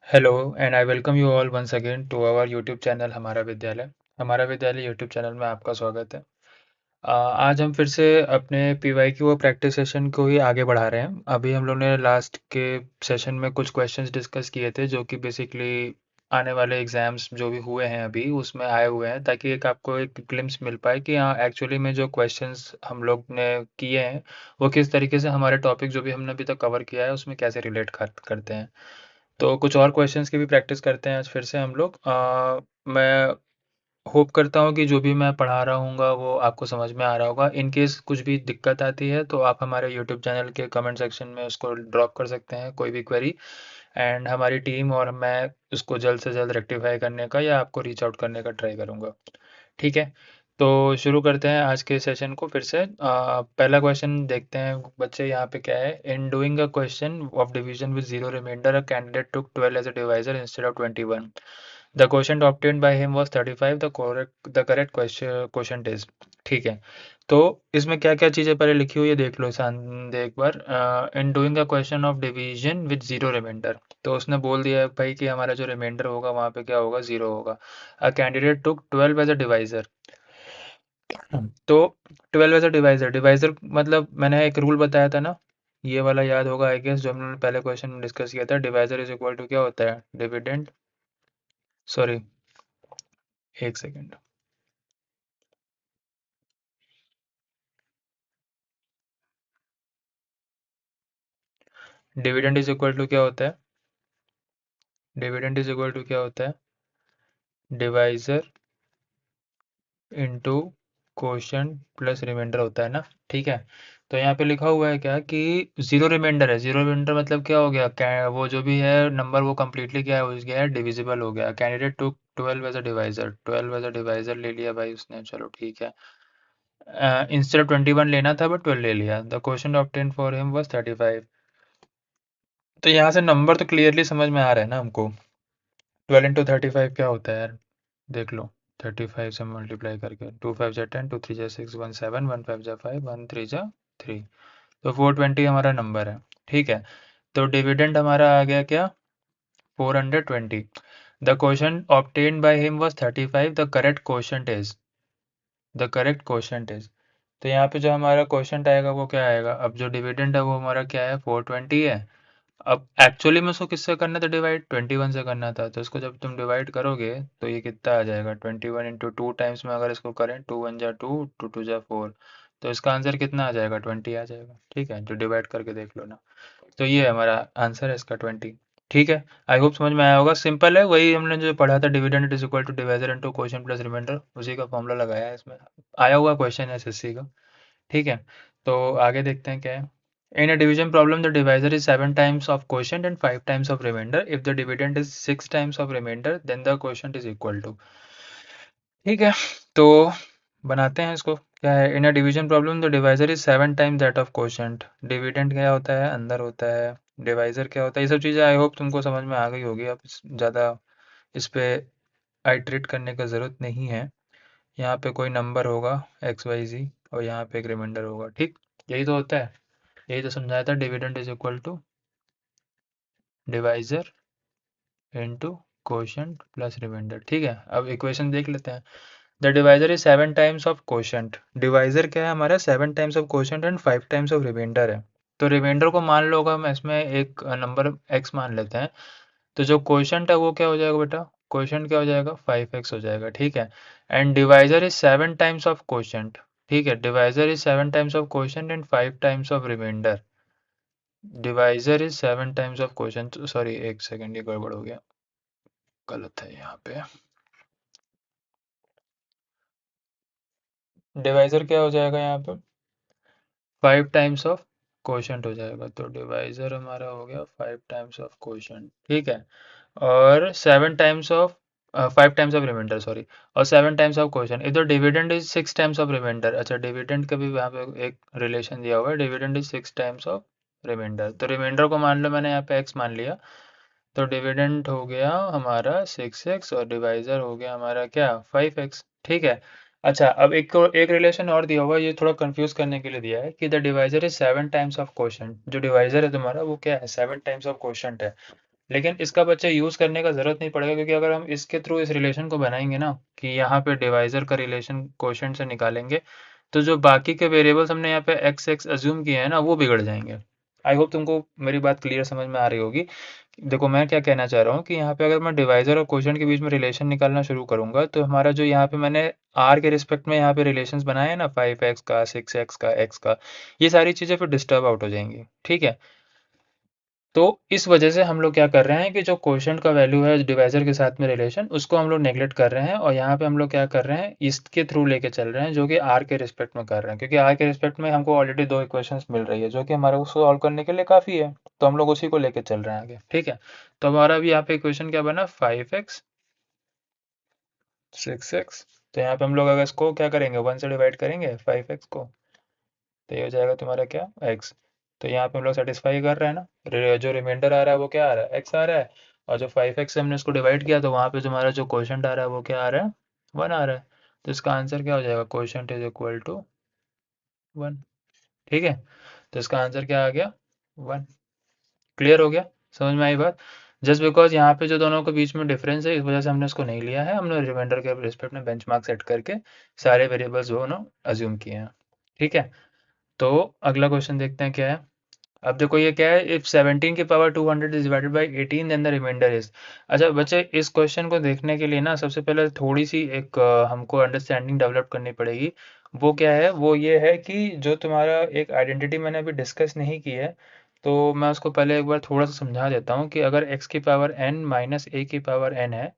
Hello and I welcome you all once again to our YouTube channel हमारा विद्यालय YouTube channel में आपका स्वागत है। आज हम फिर से अपने PY की वो प्रैक्टिस सेशन को ही आगे बढ़ा रहे हैं। अभी हम लोग ने लास्ट के सेशन में कुछ क्वेश्चंस डिस्कस किए थे जो कि बेसिकली आने वाले एग्जाम्स जो भी हुए हैं अभी उसमें आए हुए हैं, ताकि एक आपको एक ग्लिम्स मिल पाए कि हाँ एक्चुअली में जो क्वेश्चंस हम लोग ने किए हैं वो किस तरीके से हमारे टॉपिक जो भी हमने अभी तक कवर किया है उसमें कैसे रिलेट करते हैं। तो कुछ और क्वेश्चंस की भी प्रैक्टिस करते हैं आज फिर से हम लोग। मैं होप करता हूँ कि जो भी मैं पढ़ा रहा हूँगा वो आपको समझ में आ रहा होगा। इन केस कुछ भी दिक्कत आती है तो आप हमारे यूट्यूब चैनल के कमेंट सेक्शन में उसको ड्रॉप कर सकते हैं, कोई भी क्वेरी, एंड हमारी टीम और मैं उसको जल्द से जल्द रेक्टिफाई करने का या आपको रीच आउट करने का ट्राई करूँगा। ठीक है, तो शुरू करते हैं आज के सेशन को फिर से। पहला क्वेश्चन देखते हैं बच्चे, यहाँ पे क्या है। In doing a question of division with zero remainder a candidate took 12 as a divisor instead of 21। The question obtained by him was 35। The correct question is. ठीक है, तो इसमें क्या क्या चीज़ें पहले लिखी हुई है देख लो एक बार। In doing a question of division with zero remainder, तो उसने बोल दिया है भाई कि हमारा जो रिमाइंडर होगा वहाँ पे क्या होगा, जीरो होगा। A candidate took 12 as a divisor. तो 12 एज अ डिवाइजर, डिवाइजर मतलब मैंने एक रूल बताया था ना, ये वाला याद होगा आई गेस, जो हमने पहले क्वेश्चन में डिस्कस किया था। डिवाइजर इज इक्वल टू क्या होता है, डिविडेंड, सॉरी एक second, dividend is equal to क्या होता है, डिविडेंड इज इक्वल टू क्या होता है, divisor into quotient plus remainder होता है ना। ठीक है, तो यहाँ पे लिखा हुआ है क्या कि जीरो रिमाइंडर है। जीरो रिमाइंडर मतलब क्या हो गया, वो जो भी है नंबर वो कम्प्लीटली क्या हो गया है, डिविजिबल हो गया। Candidate to 12 as a divisor, 12 as a divisor ले लिया भाई उसने, चलो ठीक है। इंस्टेड ऑफ 21 लेना था बट 12 ले लिया। The question obtain for him was 35। तो यहाँ से नंबर तो क्लियरली समझ में आ रहा है ना हमको। 12 इंटू 35 क्या होता है यार, देख लो। 35 से मल्टीप्लाई करके, 2 5 जा 10, 2 3 जा 6, 1 7, 1 5 जा 5, 1 3 जा 3, तो 420 हमारा नंबर है। ठीक है, तो डिविडेंड हमारा आ गया क्या, 420। The question obtained by him was 35। The correct question is, the correct question is, तो यहाँ पे जो हमारा क्वेश्चन आएगा वो क्या आएगा, अब जो डिविडेंड है वो हमारा क्या है, 420 है। अब एक्चुअली में उसको किससे करना था डिवाइड, 21 से करना था। तो इसको जब तुम डिवाइड करोगे तो ये कितना आ जाएगा, 21 इंटू टू टाइम्स में अगर इसको करें, 2 1 जा 2, 2 2 जा 4, तो इसका आंसर कितना आ जाएगा, 20 आ जाएगा। ठीक है, जो डिवाइड करके देख लो ना। तो ये हमारा आंसर है इसका, 20। ठीक है, आई होप समझ में आया होगा। सिंपल है, वही हमने जो पढ़ा था, dividend is equal to divisor into quotient plus remainder, उसी का फॉर्मूला लगाया है इसमें। आया हुआ क्वेश्चन है एसएससी का। ठीक है, तो आगे देखते हैं क्या है। In a division problem, the divisor is 7 times of quotient and 5 times of remainder. If the dividend is 6 times of remainder, then the quotient is equal to। ठीक है, तो बनाते हैं इसको। क्या है, in a division problem the divisor is 7 times that of quotient. Dividend क्या होता है, अंदर होता है, डिवाइजर क्या होता है, ये सब चीज़ें आई होप तुमको समझ में आ गई होगी। अब ज़्यादा इस पे आइट्रेट करने का ज़रूरत नहीं है। यहाँ पे कोई नंबर होगा एक्स वाई जी, और यहाँ पे एक रिमाइंडर होगा। ठीक, यही तो होता है, यही तो समझाया था। Dividend is equal to divisor into quotient plus remainder. ठीक है, अब इक्वेशन देख लेते हैं। The divisor is 7 times of quotient. Divisor क्या है हमारा, 7 times of quotient and 5 times of remainder है। तो रिमाइंडर को मान लो, हम इसमें एक नंबर x मान लेते हैं, तो जो क्वोशिएंट है वो क्या हो जाएगा बेटा, क्वोशिएंट क्या हो जाएगा, 5x हो जाएगा। ठीक है, and divisor is 7 times of quotient. ठीक है, divisor is 7 times of quotient and 5 times of remainder. Divisor is 7 times of quotient, sorry एक सेकेंड, ये गड़बड़ हो गया, गलत है यहाँ पे। डिवाइजर क्या हो जाएगा यहाँ पे, 5 टाइम्स ऑफ क्वोशिएंट हो जाएगा। तो डिवाइजर हमारा हो गया 5 टाइम्स ऑफ क्वोशिएंट। ठीक है, और 7 times of 5 times of remainder, sorry, और 7 टाइम्स ऑफ क्वोशिएंट। इधर dividend is 6 times of remainder. अच्छा, डिविडेंड का भी यहाँ पे एक रिलेशन दिया हुआ है, dividend is 6 times of remainder. तो रिमाइंडर को मान लो मैंने यहाँ पे x मान लिया, तो डिविडेंड हो गया हमारा 6x और डिवाइजर हो गया हमारा क्या, 5x। ठीक है, अच्छा अब एक रिलेशन और दिया हुआ है, ये थोड़ा कंफ्यूज करने के लिए दिया है कि the divisor is 7 times of quotient. जो डिवाइजर है तुम्हारा वो क्या है, 7 टाइम्स ऑफ क्वोशिएंट है। लेकिन इसका बच्चे यूज़ करने का ज़रूरत नहीं पड़ेगा, क्योंकि अगर हम इसके थ्रू इस रिलेशन को बनाएंगे ना कि यहाँ पे डिवाइज़र का रिलेशन क्वोशिएंट से निकालेंगे, तो जो बाकी के वेरिएबल्स हमने यहाँ पे एक्स एक्स अज्यूम किए हैं ना, वो बिगड़ जाएंगे। आई होप तुमको मेरी बात क्लियर समझ में आ रही होगी। देखो मैं क्या कहना चाह रहा हूँ कि यहाँ पे अगर मैं डिवाइज़र और क्वोशिएंट के बीच में रिलेशन निकालना शुरू करूँगा, तो हमारा जो यहाँ पे मैंने आर के रिस्पेक्ट में यहाँ पे रिलेशंस बनाए हैं ना, 5x का, 6x का, x का, ये सारी चीज़ें फिर डिस्टर्ब आउट हो जाएंगी। ठीक है, तो इस वजह से हम लोग क्या कर रहे हैं कि जो क्वोशिएंट का वैल्यू है डिवाइज़र के साथ में रिलेशन, उसको हम लोग नेगलेक्ट कर रहे हैं, और यहाँ पे हम लोग क्या कर रहे हैं, इसके थ्रू लेके चल रहे हैं, जो कि आर के रिस्पेक्ट में कर रहे हैं, क्योंकि आर के रिस्पेक्ट में हमको ऑलरेडी दो इक्वेशंस मिल रही है, जो कि हमारे को सॉल्व करने के लिए काफ़ी है, तो हम लोग उसी को लेके चल रहे हैं आगे। ठीक है, तो हमारा अभी यहाँ पे इक्वेशन क्या बना, 5x 6x। तो यहाँ पे हम लोग अगर इसको क्या करेंगे, 1 से डिवाइड करेंगे 5x को, तो ये हो जाएगा तुम्हारा क्या, x। तो यहाँ पे हम लोग सेटिस्फाई कर रहे हैं ना, जो रिमाइंडर आ रहा है वो क्या आ रहा है, x आ रहा है, और जो 5x से हमने इसको डिवाइड किया, तो वहाँ पे जो हमारा जो क्वोशिएंट आ रहा है वो क्या आ रहा है, 1 आ रहा है। तो इसका आंसर क्या हो जाएगा, क्वोशिएंट इज इक्वल टू 1। ठीक है, तो इसका आंसर क्या आ गया, 1। क्लियर हो गया, समझ में आई बात। जस्ट बिकॉज यहाँ पे जो दोनों के बीच में डिफरेंस है, इस वजह से हमने इसको नहीं लिया है, हमने रिमाइंडर के रिस्पेक्ट में बेंचमार्क सेट करके सारे वेरिएबल्स दोनों अज्यूम किए हैं। ठीक है, तो अगला क्वेश्चन देखते हैं क्या है। अब देखो ये क्या है, इफ 17 की power 200 is divided by 18 then the remainder is. अच्छा बच्चे, इस क्वेश्चन को देखने के लिए ना सबसे पहले थोड़ी सी एक हमको अंडरस्टैंडिंग डेवलप करनी पड़ेगी। वो क्या है, वो ये है कि जो तुम्हारा एक आइडेंटिटी मैंने अभी डिस्कस नहीं की है, तो मैं उसको पहले एक बार थोड़ा सा समझा देता हूँ कि अगर x की पावर n माइनस a की पावर n है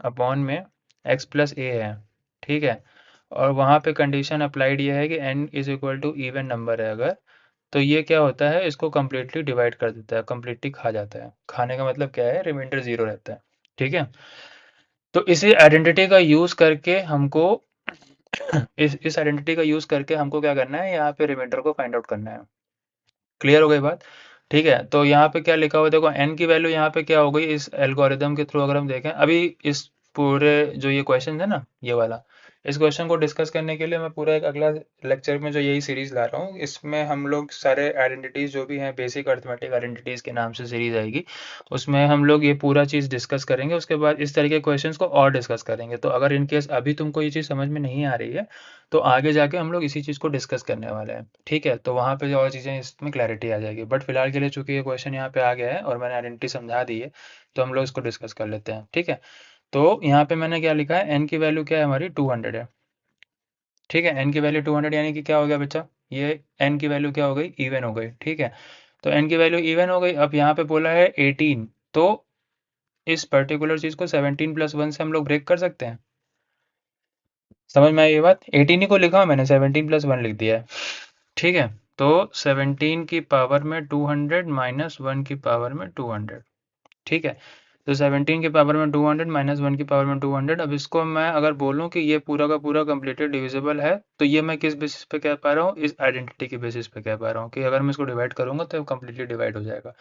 अपॉन में x प्लस a है, ठीक है, और वहाँ पे कंडीशन अप्लाइड ये है कि n is equal to even number है अगर, तो ये क्या होता है, इसको कम्प्लीटली डिवाइड कर देता है, कम्प्लीटली खा जाता है। खाने का मतलब क्या है, रिमाइंडर जीरो रहता है। ठीक है, तो इसी आइडेंटिटी का यूज करके हमको इस आइडेंटिटी का यूज करके हमको क्या करना है, यहाँ पे रिमाइंडर को फाइंड आउट करना है। क्लियर हो गई बात। ठीक है, तो यहाँ पे क्या लिखा हुआ है, देखो n की वैल्यू यहाँ पे क्या हो गई, इस एल्गोरिदम के थ्रू अगर हम देखें, अभी इस पूरे जो ये क्वेश्चन है ना ये वाला, इस क्वेश्चन को डिस्कस करने के लिए मैं पूरा एक अगला लेक्चर में जो यही सीरीज ला रहा हूँ, इसमें हम लोग सारे आइडेंटिटीज जो भी हैं, बेसिक अर्थमेटिक आइडेंटिटीज के नाम से सीरीज आएगी, उसमें हम लोग ये पूरा चीज़ डिस्कस करेंगे, उसके बाद इस तरीके के क्वेश्चंस को और डिस्कस करेंगे। तो अगर इन केस अभी तुमको ये चीज़ समझ में नहीं आ रही है, तो आगे जाके हम लोग इसी चीज़ को डिस्कस करने वाले हैं। ठीक है, तो वहाँ पे जो और चीज़ें इसमें क्लैरिटी आ जाएगी, बट फिलहाल के लिए चूंकि ये क्वेश्चन यहाँ पे आ गया है और मैंने आइडेंटिटी समझा दी है, तो हम लोग इसको डिस्कस कर लेते हैं। ठीक है, तो यहाँ पे मैंने क्या लिखा है, एन की वैल्यू क्या है हमारी, 200 है। ठीक है, एन की वैल्यू 200 यानी कि क्या हो गया बच्चा, ये एन की वैल्यू क्या हो गई, इवन हो गई। ठीक है, तो एन की वैल्यू इवन हो गई। अब यहाँ पे बोला है 18, तो इस पर्टिकुलर चीज़ को 17 प्लस 1 से हम लोग ब्रेक कर सकते हैं। समझ में आई ये बात, 18 ही को लिखा हूँ मैंने, 17 प्लस 1 लिख दिया है। ठीक है, तो 17 की पावर में 200 माइनस 1 की पावर में 200। ठीक है, तो 17 की पावर में 200 माइनस 1 की पावर में 200। अब इसको मैं अगर बोलूं कि ये पूरा का पूरा कंप्लीटेड डिविजिबल है, तो ये मैं किस बेसिस पे कह पा रहा हूँ, इस आइडेंटिटी की बेसिस पे कह पा रहा हूँ कि अगर मैं इसको डिवाइड करूंगा तो कंप्लीटली डिवाइड हो जाएगा।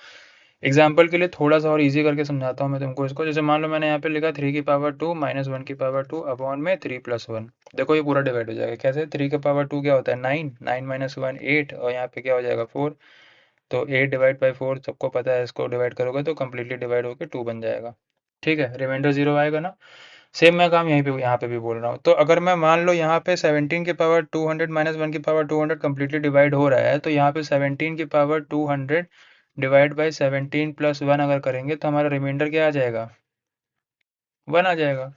एग्जाम्पल के लिए थोड़ा सा और इजी करके समझाता हूँ मैं तुमको इसको। जैसे मान लो मैंने यहाँ पे लिखा 3 की पावर 2 माइनस 1 की पावर 2 अपॉन में 3 प्लस 1। देखो ये पूरा डिवाइड हो जाएगा कैसे, 3 की पावर 2 क्या होता है, 9, 9 माइनस 1 8, और यहाँ पे क्या हो जाएगा 4। तो 8 डिवाइड बाई 4 सबको पता है, इसको डिवाइड करोगे तो कम्प्लीटली डिवाइड होकर 2 बन जाएगा। ठीक है, रिमाइंडर जीरो आएगा ना। सेम मैं काम यहीं पे यहाँ पे भी बोल रहा हूँ। तो अगर मैं मान लो यहाँ पे 17 की पावर 200 माइनस 1 की पावर 200 कम्प्लीटली डिवाइड हो रहा है, तो यहाँ पे 17 की पावर 200 डिवाइड बाई 17 प्लस 1 अगर करेंगे, तो हमारा रिमाइंडर क्या आ जाएगा, 1 आ जाएगा।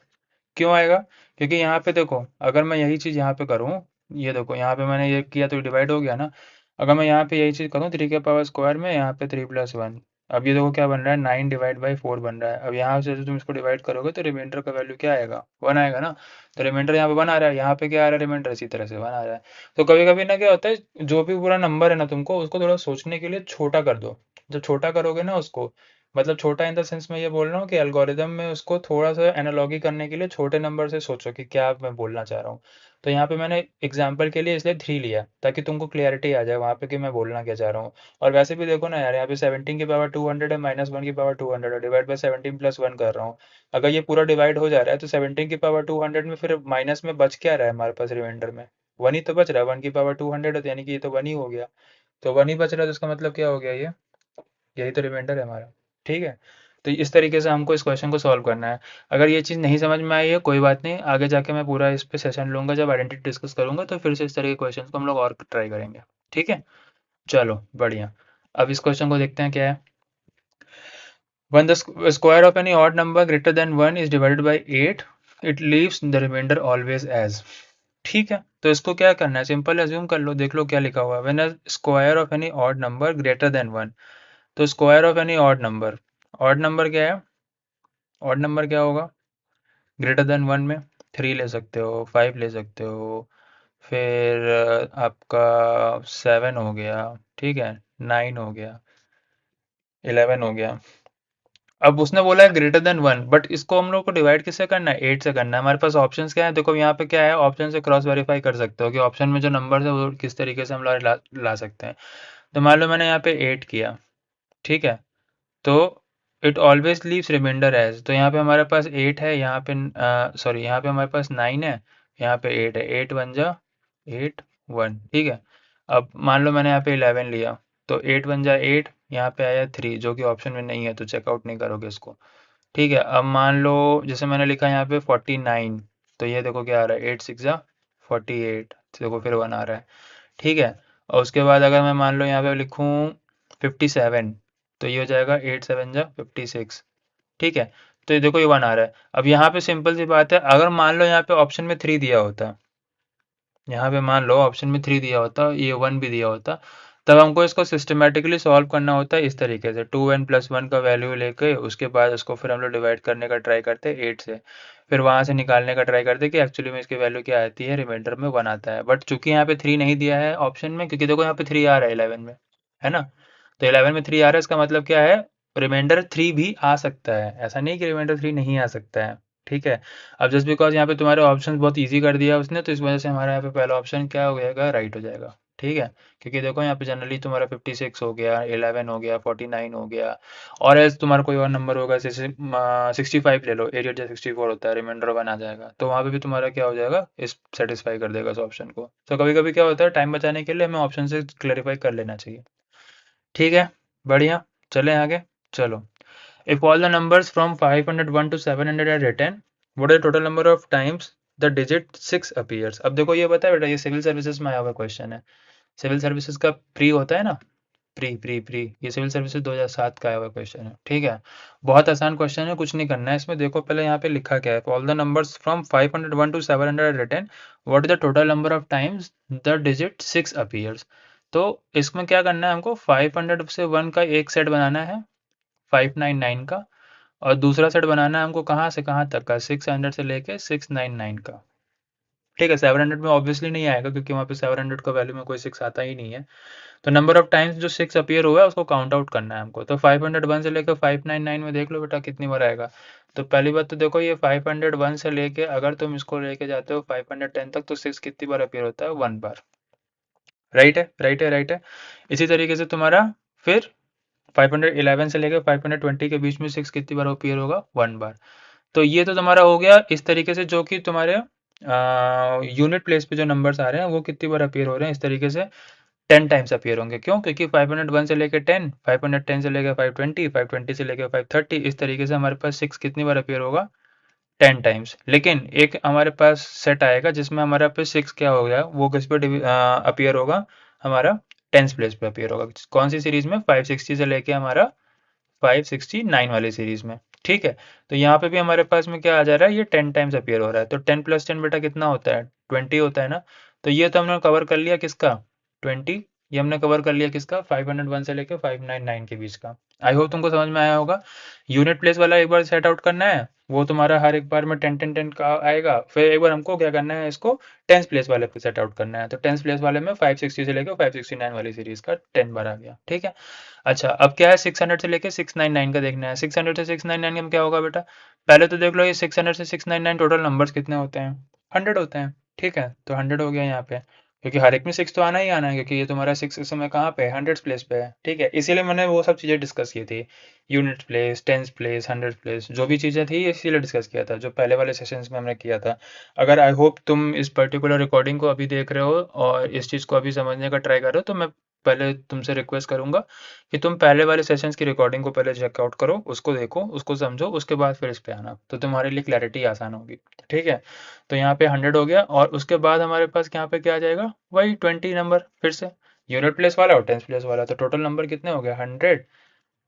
क्यों आएगा, क्योंकि यहाँ पे देखो, अगर मैं यही चीज़ यहाँ पे करूँ, ये देखो यहाँ पे मैंने ये किया तो डिवाइड हो गया ना। अगर मैं यहाँ पे यही चीज़ करूँ 3 के पावर स्क्वायर में, यहाँ पे 3 प्लस 1, अब ये देखो क्या बन रहा है, 9 डिवाइड बाई 4 बन रहा है। अब यहाँ से तुम इसको डिवाइड करोगे तो रिमाइंडर का वैल्यू क्या आएगा, 1 आएगा ना। तो रिमाइंडर यहाँ पे 1 आ रहा है, यहाँ पे क्या आ रहा है, रिमाइंडर इसी तरह से 1 आ रहा है। तो कभी कभी ना क्या होता है, जो भी पूरा नंबर है ना, तुमको उसको थोड़ा सोचने के लिए छोटा कर दो। जब छोटा करोगे ना उसको, मतलब छोटा इन द सेंस मैं ये बोल रहा हूँ कि एल्गोरिदम में उसको थोड़ा सा एनालॉगी करने के लिए छोटे नंबर से सोचो कि क्या मैं बोलना चाह रहा हूँ। तो यहाँ पे मैंने एग्जाम्पल के लिए इसलिए 3 लिया, ताकि तुमको क्लियरिटी आ जाए वहाँ पे कि मैं बोलना क्या चाह रहा हूँ। और वैसे भी देखो ना यार, यहाँ पे 17 की पावर 200 है माइनस 1 की पावर 200 है, डिवाइड बाई 17 प्लस 1 कर रहा हूँ। अगर ये पूरा डिवाइड हो जा रहा है, तो 17 की पावर 200 में फिर माइनस में बच क्या रहा है हमारे पास रिमाइंडर में, 1 ही तो बच रहा है। 1 की पावर 200 है, तो यानी कि ये तो 1 ही हो गया। तो 1 ही बच रहा है, तो इसका मतलब क्या हो गया ये, यही तो रिमाइंडर है हमारा। ठीक है, तो इस तरीके से हमको इस क्वेश्चन को सॉल्व करना है। अगर ये चीज़ नहीं समझ में आई है कोई बात नहीं, आगे जाके मैं पूरा इस पे सेशन लूँगा, जब आइडेंटिटी डिस्कस करूँगा तो फिर से इस तरह के क्वेश्चन को हम लोग और ट्राई करेंगे। ठीक है, चलो बढ़िया। अब इस क्वेश्चन को देखते हैं क्या है। When the square of any odd number greater than 1 is divided by 8, it leaves the remainder always as। ठीक है, तो इसको क्या करना है, सिंपल एज्यूम कर लो, देख लो क्या लिखा हुआ है। When a square of any odd number greater than 1, तो square of any odd number क्या है, ऑड नंबर क्या होगा ग्रेटर देन 1 में? 3 ले सकते हो, 5 ले सकते हो, फिर आपका 7 हो गया, ठीक है, 9 हो गया, 11 हो गया। अब उसने बोला है ग्रेटर देन 1, बट इसको हम लोग को डिवाइड किससे करना है, 8 से करना है। हमारे पास ऑप्शंस क्या है, देखो यहाँ पे क्या है, ऑप्शन से क्रॉस वेरीफाई कर सकते हो कि ऑप्शन में जो नंबर है वो किस तरीके से हम लोग ला सकते हैं। तो मान लो मैंने यहाँ पे 8 किया, ठीक है, तो it always leaves remainder as, तो यहाँ पे हमारे पास 8 है, यहाँ पे सॉरी यहाँ पे हमारे पास 9 है, यहाँ पे 8 है, 8 वन जा 8 1, ठीक है। अब मान लो मैंने यहाँ पे 11 लिया, तो 8 वन जा 8, यहाँ पे आया 3 जो कि ऑप्शन में नहीं है, तो चेकआउट नहीं करोगे इसको। ठीक है, अब मान लो जैसे मैंने लिखा यहाँ पे 49, तो ये देखो क्या आ रहा है, 8 6 जा 48, देखो फिर 1 आ रहा है। ठीक है, और उसके बाद अगर मैं मान लो यहाँ पे लिखूँ 57, तो ये हो जाएगा 8 7 जा 56। ठीक है, तो ये देखो ये 1 आ रहा है। अब यहाँ पे सिंपल सी बात है, अगर मान लो यहाँ पे ऑप्शन में 3 दिया होता, यहाँ पे मान लो ऑप्शन में 3 दिया होता, ये 1 भी दिया होता, तब हमको इसको सिस्टमेटिकली सॉल्व करना होता है इस तरीके से, 2n+1 का वैल्यू लेके उसके बाद उसको फिर हम लोग डिवाइड करने का ट्राई करते हैं 8 से, फिर वहाँ से निकालने का ट्राई करते हैं कि एक्चुअली में इसकी वैल्यू क्या आती है, रिमाइंडर में 1 आता है। बट चूंकि यहाँ पे 3 नहीं दिया है ऑप्शन में, क्योंकि देखो यहाँ पे 3 आ रहा है 11 में, है ना, तो 11 में 3 आ रहा है, इसका मतलब क्या है, रिमाइंडर 3 भी आ सकता है, ऐसा नहीं कि रिमाइंडर 3 नहीं आ सकता है। ठीक है, अब जस्ट बिकॉज यहाँ पे तुम्हारे ऑप्शन बहुत इजी कर दिया उसने, तो इस वजह से हमारा यहाँ पे पहला ऑप्शन क्या हो जाएगा, राइट हो जाएगा। ठीक है, क्योंकि देखो यहाँ पे जनरली तुम्हारा 56 हो गया, 11 हो गया, 49 हो गया, और एज तुम्हारा कोई और नंबर होगा, जैसे 65 ले लो, 8 8 64 होता है, रिमाइंडर 1 आ जाएगा, तो वहाँ पे भी तुम्हारा क्या हो जाएगा, इस सेटिस्फाई कर देगा इस ऑप्शन को। तो कभी कभी क्या होता है, टाइम बचाने के लिए हमें ऑप्शन से क्लैरिफाई कर लेना चाहिए। ठीक है, बढ़िया, चलें आगे। चलो, if all the numbers from 501 to 700 are written, what is the total number of times the digit 6 appears? अब देखो ये बता बेटा, ये सिविल सर्विसेज में आया हुआ क्वेश्चन है, सिविल सर्विसेज का प्री होता है ना, प्री ये सिविल सर्विसेज 2007 का आया हुआ क्वेश्चन है। ठीक है, बहुत आसान क्वेश्चन है, कुछ नहीं करना है इसमें। देखो पहले यहाँ पे लिखा क्या है, all the numbers from 501 to 700 are written, what is the total number of times the digit 6 appears. तो इसमें क्या करना है, हमको 500 से 1 का एक सेट बनाना है, 599 का, और दूसरा सेट बनाना है हमको कहाँ से कहाँ तक का, 600 से लेके 699 का। ठीक है, 700 में ऑब्वियसली नहीं आएगा क्योंकि वहाँ पे 700 का वैल्यू में कोई 6 आता ही नहीं है। तो नंबर ऑफ टाइम्स जो 6 अपीयर हुआ है उसको काउंट आउट करना है हमको। तो 501 से लेकर 599 में देख लो बेटा कितनी बार आएगा। तो पहली बात तो देखो, ये 501 से लेके अगर तुम इसको लेके जाते हो 510 तक, तो 6 कितनी बार अपीयर होता है, 1 बार। राइट है, राइट है, राइट है। इसी तरीके से तुम्हारा फिर 511 से लेकर 520 के बीच में 6 कितनी बार अपीयर होगा, 1 बार। तो ये तो तुम्हारा हो गया इस तरीके से, जो कि तुम्हारे यूनिट प्लेस पे जो नंबर्स आ रहे हैं वो कितनी बार अपीयर हो रहे हैं, इस तरीके से 10 टाइम्स अपीयर होंगे। क्यों? क्योंकि 501 से लेकर 10, 510 से लेकर 520, 520 से लेकर 530, इस तरीके से हमारे पास 6 कितनी बार अपीयर होगा, 10 टाइम्स। लेकिन एक हमारे पास सेट आएगा जिसमें हमारे पास 6 क्या हो गया, वो किस पे अपीयर होगा, हमारा टेंस प्लेस पे अपीयर होगा। कौन सी सीरीज में, 560 से लेके हमारा 569 वाली सीरीज में। ठीक है, तो यहाँ पे भी हमारे पास में क्या आ जा रहा है, ये 10 टाइम्स अपीयर हो रहा है। तो 10 + 10 बेटा कितना होता है, 20 होता है ना। तो ये तो हमने कवर कर लिया किसका, 20, ये हमने कवर कर लिया किसका, 501 से लेकर 599 के बीच का। आई होप तुमको समझ में आया होगा। यूनिट प्लेस वाला एक बार सेट आउट करना है, वो तुम्हारा हर एक बार में 10 10 10 का आएगा। फिर एक बार हमको क्या करना है, इसको टेंस प्लेस वाले पे सेट आउट करना है। तो टेंस प्लेस वाले में 560 से लेकर 569 वाली सीरीज का 10 बार आ गया। ठीक है, अच्छा अब क्या है, 600 से लेके 699 का देखना है। 600 से 699 में क्या होगा बेटा, पहले तो देख लो ये 600 से 699 टोटल नंबर्स कितने होते हैं, 100 होते हैं। ठीक है, तो 100 हो गया यहाँ पे, क्योंकि हर एक में 6 तो आना ही आना है, क्योंकि ये तुम्हारा 6 इस समय कहाँ पे है, 100 प्लेस पे है। ठीक है, इसीलिए मैंने वो सब चीज़ें डिस्कस की थी, unit place, tens place, 100 place, जो भी चीज़ें थी इसीलिए डिस्कस किया था, जो पहले वाले सेशंस में हमने किया था। अगर आई होप तुम इस पर्टिकुलर रिकॉर्डिंग को अभी देख रहे हो और इस चीज़ को अभी समझने का ट्राई कर रहे हो, तो मैं पहले तुमसे रिक्वेस्ट करूंगा कि तुम पहले वाले सेशंस की रिकॉर्डिंग को पहले चेकआउट करो, उसको देखो, उसको समझो, उसके बाद फिर इस पे आना, तो तुम्हारे लिए क्लैरिटी आसान होगी। ठीक है, तो यहाँ पे 100 हो गया, और उसके बाद हमारे पास यहाँ पे क्या आ जाएगा, वही 20 नंबर, फिर से यूनिट प्लेस वाला और टेंस प्लेस वाला, तो टोटल नंबर कितने हो गए, 100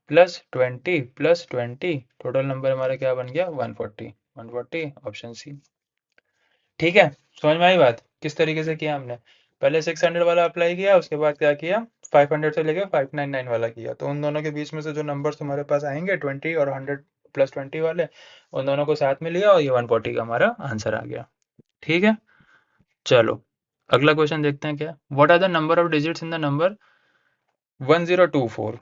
प्लस 20, टोटल नंबर हमारा क्या बन गया, 140। 140 ऑप्शन सी। ठीक है, समझ में आई बात, किस तरीके से किया हमने, पहले 600 वाला अप्लाई किया, उसके बाद क्या किया, 500 से लेके 599 वाला किया, तो उन दोनों के बीच में से जो नंबर्स तुम्हारे पास आएंगे 20 और 100 प्लस 20 वाले, उन दोनों को साथ में लिया और ये 140 का हमारा आंसर आ गया। ठीक है, चलो अगला क्वेश्चन देखते हैं क्या, what are the number of digits in the number 1024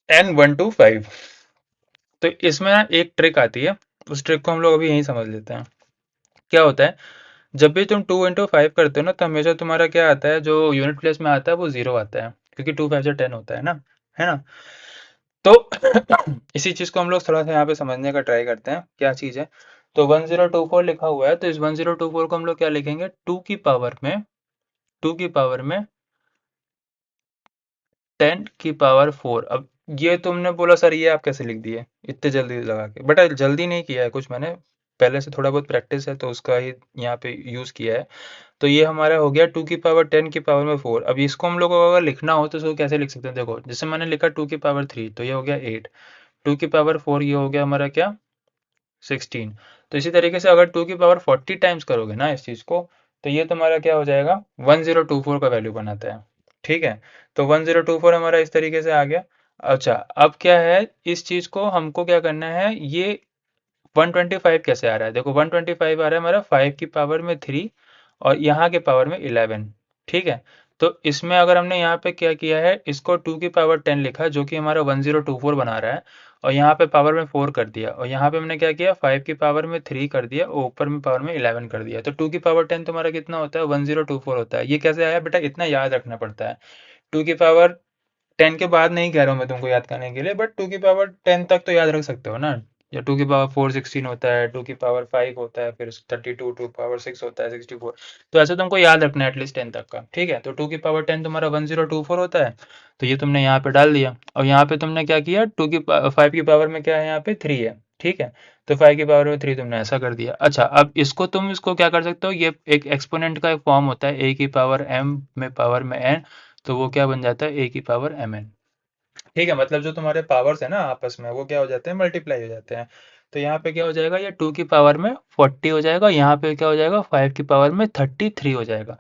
and 125। तो इसमें ना एक ट्रिक आती है, उस ट्रिक को हम लोग अभी यहीं समझ लेते हैं। क्या होता है, जब भी तुम 2 into 5 करते हो ना, तो हमेशा तुम्हारा क्या आता है, जो यूनिट प्लेस में आता है वो 0 आता है, क्योंकि 2 5 से 10 होता है ना। तो इसी चीज को हम लोग थोड़ा सा यहाँ पे समझने का ट्राई करते हैं, क्या चीज है। तो 1024 लिखा हुआ है, तो इस 1024 को हम लोग क्या लिखेंगे, 2 की पावर में 10 की पावर 4। अब ये तुमने बोला सर ये आप कैसे लिख दिए इतने जल्दी लगा के, बेटा जल्दी नहीं किया है कुछ, मैंने पहले से थोड़ा बहुत प्रैक्टिस है तो उसका ही यहाँ पे यूज किया है। तो ये हमारा हो गया 2 की पावर 10 की पावर में 4। अब इसको हम लोग को अगर लिखना हो तो इसको कैसे लिख सकते हैं, देखो जैसे मैंने लिखा 2 की पावर 3, तो ये हो गया 8, 2 की पावर 4 ये हो गया हमारा क्या, 16। तो इसी तरीके से अगर 2 की पावर 40 टाइम्स करोगे ना इस चीज को, तो ये तुम्हारा क्या हो जाएगा, 1024 का वैल्यू बनाता है। ठीक है, तो 1024 हमारा इस तरीके से आ गया। अच्छा, अब क्या है, इस चीज को हमको क्या करना है, ये 125 कैसे आ रहा है, देखो 125 आ रहा है हमारा 5 की पावर में 3 और यहाँ के पावर में 11। ठीक है, तो इसमें अगर हमने यहाँ पे क्या किया है, इसको 2 की पावर 10 लिखा जो कि हमारा 1024 बना रहा है, और यहाँ पे पावर में 4 कर दिया, और यहाँ पे हमने क्या किया, 5 की पावर में 3 कर दिया और ऊपर में पावर में 11 कर दिया, तो 2 की पावर 10 तुम्हारा कितना होता है, 1024 होता है। ये कैसे आया बेटा, इतना याद रखना पड़ता है। 2 की पावर 10 के बाद नहीं कह रहा हूँ मैं तुमको याद करने के लिए, बट 2 की पावर 10 तक तो याद रख सकते हो ना। या 2 की पावर 4 16 होता है, 2 की पावर 5 होता है, फिर 32, 2 की पावर 6 होता है 64। तो ऐसे तुमको याद रखना है एटलीस्ट 10 तक का। ठीक है, तो 2 की पावर 10 तुम्हारा 1024 होता है, तो ये तुमने यहाँ पे डाल दिया, और यहाँ पे तुमने क्या किया, 5 की पावर में क्या है, यहाँ पे 3 है। ठीक है, तो 5 की पावर में 3 तुमने ऐसा कर दिया। अच्छा, अब इसको क्या कर सकते हो, ये एक एक्सपोनेंट का एक फॉर्म होता है, a की पावर m में पावर में n, तो वो क्या बन जाता है, a की पावर mn। ठीक है, मतलब जो तुम्हारे पावर्स है ना आपस में, वो क्या हो जाते हैं, मल्टीप्लाई हो जाते हैं। तो यहाँ पे क्या हो जाएगा, ये 2 की पावर में 40 हो जाएगा, यहाँ पे क्या हो जाएगा, 5 की पावर में 33 हो जाएगा।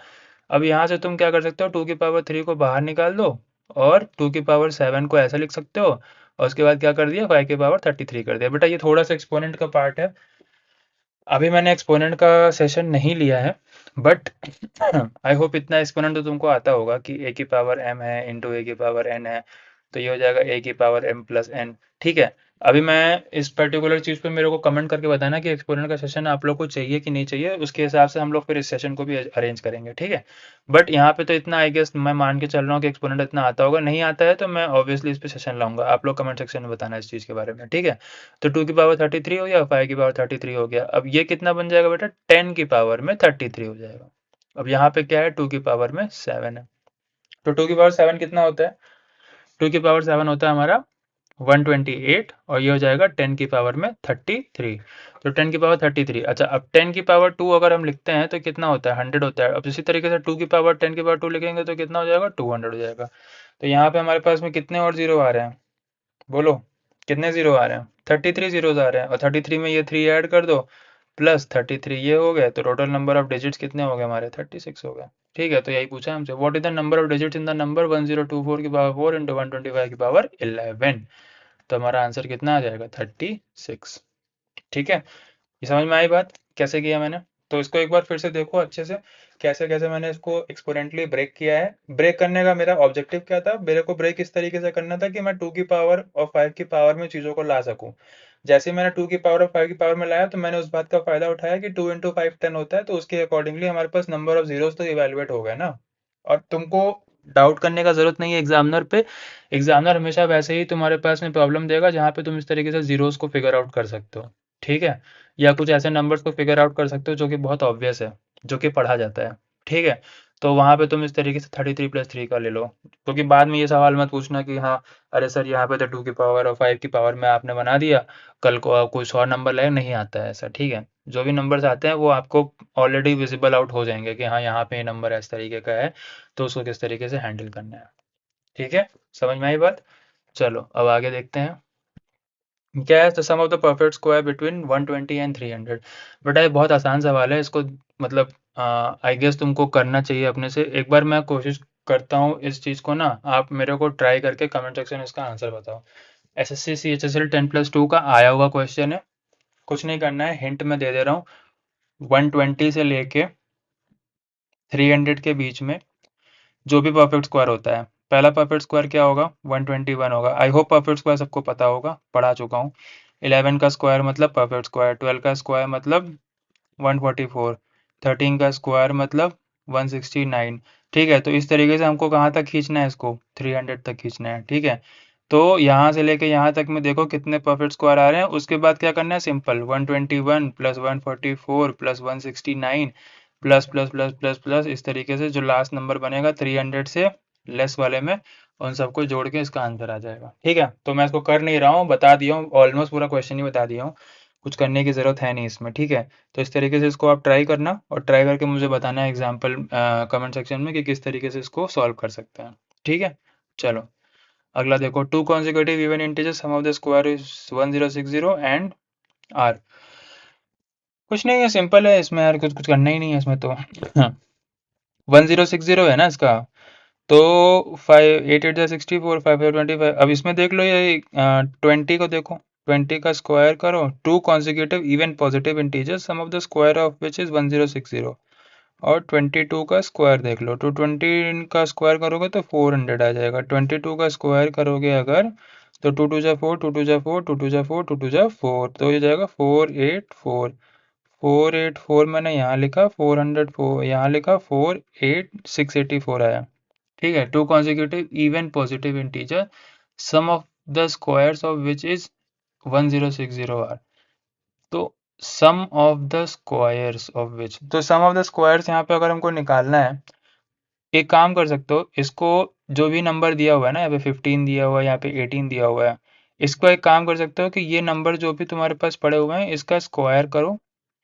अब यहाँ से तुम क्या कर सकते हो, 2 की पावर 3 को बाहर निकाल दो, और 2 की पावर 7 को ऐसा लिख सकते हो, और उसके बाद क्या कर दिया, 5 की पावर 33 कर दिया। बेटा ये थोड़ा सा एक्सपोनेंट का पार्ट है, अभी मैंने एक्सपोनेंट का सेशन नहीं लिया है, बट आई होप इतना एक्सपोनेंट तो तुमको आता होगा कि a की पावर m है इंटू a की पावर n है, तो ये हो जाएगा a की पावर m+n। ठीक है, अभी मैं इस पर्टिकुलर चीज़ पे मेरे को कमेंट करके बताना कि एक्सपोनेंट का सेशन आप लोग को चाहिए कि नहीं चाहिए, उसके हिसाब से हम लोग फिर इस सेशन को भी अरेंज करेंगे। ठीक है, बट यहाँ पे तो इतना आई गेस मैं मान के चल रहा हूँ कि एक्सपोनेंट इतना आता होगा, नहीं आता है तो मैं ऑब्वियसली इस पे सेशन लाऊंगा, आप लोग कमेंट सेक्शन में बताना इस चीज़ के बारे में। ठीक है, तो 2 की पावर 33 हो गया, 5 की पावर 33 हो गया, अब ये कितना बन जाएगा बेटा, 10 की पावर में 33 हो जाएगा। अब यहाँ पे क्या है, 2 की पावर में 7 है, तो 2 की पावर 7 कितना होता है, 2 की पावर 7 होता है हमारा 128, और ये हो जाएगा 10 की पावर में 33। तो 10 की पावर 33। अच्छा, अब 10 की पावर 2 अगर हम लिखते हैं तो कितना होता है, 100 होता है। अब इसी तरीके से 2 की पावर 10 की पावर 2 लिखेंगे तो कितना हो जाएगा, 200 हो जाएगा। तो यहाँ पे हमारे पास में कितने और जीरो आ रहे हैं, बोलो कितने जीरो आ रहे हैं, 33 जीरोज आ रहे हैं, और 33 में ये 3 ऐड कर दो, प्लस 33 ये हो गए, तो टोटल नंबर ऑफ डिजिट्स कितने हो गए हमारे, 36 हो गए। ठीक है, तो यही पूछा हमसे, what is the number of digits in the number 1024 की पावर 4 इंटू 125 की पावर 11। तो हमारा आंसर कितना आ जाएगा, 36। ठीक है, ये समझ में आई बात कैसे किया मैंने, तो इसको एक बार फिर से देखो अच्छे से, कैसे कैसे मैंने इसको एक्सपोनेंटली ब्रेक किया है। ब्रेक करने का मेरा ऑब्जेक्टिव क्या था, मेरे को ब्रेक इस तरीके से करना था कि मैं 2 की पावर और 5 की पावर में चीज़ों को ला सकूं। जैसे मैंने 2 की पावर और 5 की पावर में लाया, तो मैंने उस बात का फायदा उठाया कि 2 into 5 10 होता है, तो उसके अकॉर्डिंगली हमारे पास नंबर ऑफ जीरोस तो इवेलुएट हो गए ना। और तुमको डाउट करने का जरूरत नहीं है एग्जामिनर पे, एग्जामिनर हमेशा वैसे ही तुम्हारे पास में प्रॉब्लम देगा जहाँ पे तुम इस तरीके से जीरोस को फिगर आउट कर सकते हो। ठीक है, या कुछ ऐसे नंबर्स को फिगर आउट कर सकते हो जो कि बहुत ऑब्वियस है, जो कि पढ़ा जाता है। ठीक है, तो वहाँ पे तुम इस तरीके से 33 + 3 का ले लो, क्योंकि बाद में ये सवाल मत पूछना कि हाँ अरे सर यहाँ पे तो 2 की पावर और 5 की पावर में आपने बना दिया, कल को आप कुछ और नंबर लाए, नहीं आता है ऐसा, ठीक है। जो भी नंबर्स आते हैं वो आपको ऑलरेडी विजिबल आउट हो जाएंगे कि हाँ यहाँ पे ये नंबर इस तरीके का है, तो उसको किस तरीके से हैंडल करना है, ठीक है। समझ में आई बात? चलो अब आगे देखते हैं। क्या है the sum of the perfect square between 120 and 300। बेटा ये बहुत आसान सवाल है, इसको मतलब आई गेस तुमको करना चाहिए अपने से। एक बार मैं कोशिश करता हूँ इस चीज़ को ना, आप मेरे को ट्राई करके कमेंट सेक्शन में इसका आंसर बताओ। एसएससी CHSL 10+2 का आया हुआ क्वेश्चन है, कुछ नहीं करना है, हिंट में दे दे रहा हूँ। 120 से लेके 300 के बीच में जो भी परफेक्ट स्क्वायर होता है, पहला परफेक्ट स्क्वायर क्या होगा? 121 होगा। आई होप परफेक्ट स्क्वायर सबको पता होगा, पढ़ा चुका हूँ। 11 का स्क्वायर मतलब परफेक्ट स्क्वायर, 12 का स्क्वायर मतलब 144, 13 का स्क्वायर मतलब 169। ठीक है, तो इस तरीके से हमको कहाँ तक खींचना है इसको? 300 तक खींचना है, ठीक है। तो यहाँ से लेके यहाँ तक में देखो कितने परफेक्ट स्क्वायर आ रहे हैं। उसके बाद क्या करना है? Simple 121 plus 144 plus 169 plus plus plus plus plus इस तरीके से जो लास्ट नंबर बनेगा 300 से लेस वाले में, उन सबको जोड़ के इसका आंसर आ जाएगा, ठीक है। तो मैं इसको कर नहीं रहा हूँ, बता दिया हूँ, ऑलमोस्ट पूरा क्वेश्चन ही बता दिया हूँ, कुछ करने की ज़रूरत है नहीं इसमें, ठीक है। तो इस तरीके से इसको आप ट्राई करना और ट्राई करके मुझे बताना है एग्जाम्पल कमेंट सेक्शन में कि किस तरीके से इसको सॉल्व कर सकते हैं, ठीक है। चलो अगला देखो, two consecutive even integers sum of the square is 1060 and are. कुछ नहीं है, सिंपल है इसमें यार, कुछ कुछ करना ही नहीं है इसमें तो। 1060 है ना इसका, तो 5 8 8 64 5 5 25। अब इसमें देख लो ये 20 को देखो, 20 का स्क्वायर करो, two consecutive even positive integers sum of the square of which is 1060। और 22 का स्क्वायर देख लो, 220 का स्क्वायर करोगे तो 400 आ जाएगा। 22 का स्क्वायर करोगे अगर तो 2 2 जा 4, 2 2 जा 4, 2 2 जा 4, 2 2 जा 4, तो ये जाएगा 484। 484 मैंने यहाँ लिखा, 404 यहाँ लिखा, 684 आया, ठीक है। Two consecutive even positive integer sum of the squares of which is 1060 are. तो sum of the squares of which, तो सम ऑफ द स्क्वायर्स यहाँ पे अगर हमको निकालना है, एक काम कर सकते हो, इसको जो भी नंबर दिया हुआ है ना, यहाँ पे 15 दिया हुआ है, यहाँ पे 18 दिया हुआ है, इसको एक काम कर सकते हो कि ये नंबर जो भी तुम्हारे पास पड़े हुए हैं इसका स्क्वायर करो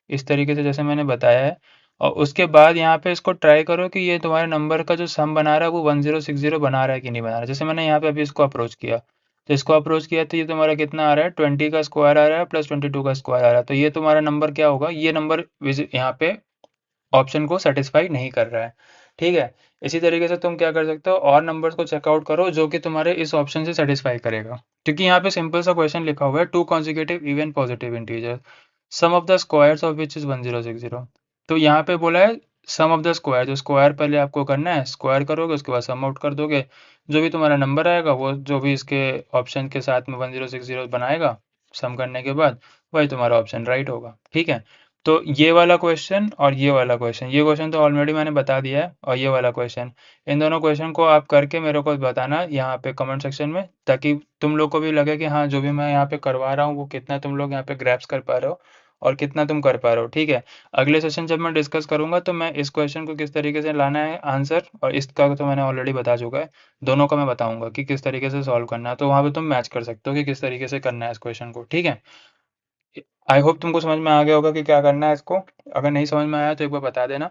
इस तरीके से जैसे मैंने बताया है। और उसके बाद यहाँ पे इसको ट्राई करो कि ये तुम्हारे नंबर का जो सम बना रहा है वो 1060 बना रहा है कि नहीं बना रहा है। जैसे मैंने यहाँ पे अभी इसको अप्रोच किया, तो इसको अप्रोच किया तो ये तुम्हारा कितना आ रहा है? 20 का स्क्वायर आ रहा है प्लस 22 का स्क्वायर आ रहा है, तो ये तुम्हारा नंबर क्या होगा? ये नंबर यहाँ पे ऑप्शन को सेटिस्फाई नहीं कर रहा है, ठीक है। इसी तरीके से तुम क्या कर सकते हो, और नंबर्स को चेकआउट करो जो कि तुम्हारे इस ऑप्शन से सेटिस्फाई करेगा, क्योंकि यहाँ पे सिंपल सा क्वेश्चन लिखा हुआ है, two consecutive even positive integer sum of the squares of which is 1060। तो यहाँ पे बोला है सम ऑफ द स्क्वायर, जो स्क्वायर पहले आपको करना है, स्क्वायर करोगे उसके बाद सम आउट कर दोगे, जो भी तुम्हारा नंबर आएगा वो जो भी इसके ऑप्शन के साथ में 1060 बनाएगा सम करने के बाद, वही तुम्हारा ऑप्शन राइट होगा, ठीक है। तो ये वाला क्वेश्चन और ये वाला क्वेश्चन, ये क्वेश्चन तो ऑलरेडी मैंने बता दिया है, और ये वाला क्वेश्चन, इन दोनों क्वेश्चन को आप करके मेरे को बताना यहाँ पे कमेंट सेक्शन में, ताकि तुम लोग को भी लगे कि हाँ जो भी मैं यहाँ पे करवा रहा हूँ वो कितना तुम लोग यहाँ पे ग्रैप्स कर पा रहे हो और कितना तुम कर पा रहे हो, ठीक है। अगले सेशन जब मैं डिस्कस करूंगा तो मैं इस क्वेश्चन को किस तरीके से लाना है आंसर, और इसका तो मैंने ऑलरेडी बता चुका है, दोनों का मैं बताऊंगा कि किस तरीके से सॉल्व करना है, तो वहाँ पे तुम मैच कर सकते हो कि किस तरीके से करना है इस क्वेश्चन को, ठीक है। आई होप तुमको समझ में आ गया होगा कि क्या करना है इसको। अगर नहीं समझ में आया तो एक बार बता देना,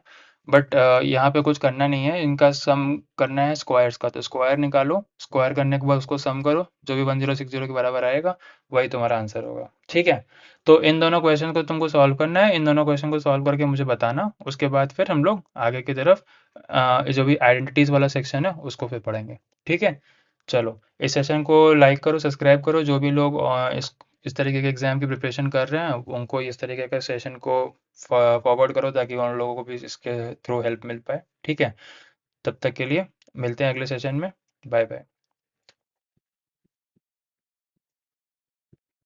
बट यहाँ पे कुछ करना नहीं है, इनका सम करना है स्क्वायर्स का, तो स्क्वायर निकालो, स्क्वायर करने के बाद उसको सम करो, जो भी 1060 के बराबर आएगा वही तुम्हारा आंसर होगा, ठीक है। तो इन दोनों क्वेश्चन को तुमको सॉल्व करना है, इन दोनों क्वेश्चन को सॉल्व करके मुझे बताना, उसके बाद फिर हम लोग आगे की तरफ जो भी आइडेंटिटीज वाला सेक्शन है उसको फिर पढ़ेंगे, ठीक है। चलो इस सेशन को लाइक करो, सब्सक्राइब करो, जो भी लोग इस तरीके के एग्जाम की प्रिपरेशन कर रहे हैं उनको इस तरीके के सेशन को फॉरवर्ड करो, ताकि उन लोगों को भी इसके थ्रू हेल्प मिल पाए, ठीक है। तब तक के लिए मिलते हैं अगले सेशन में, बाय बाय।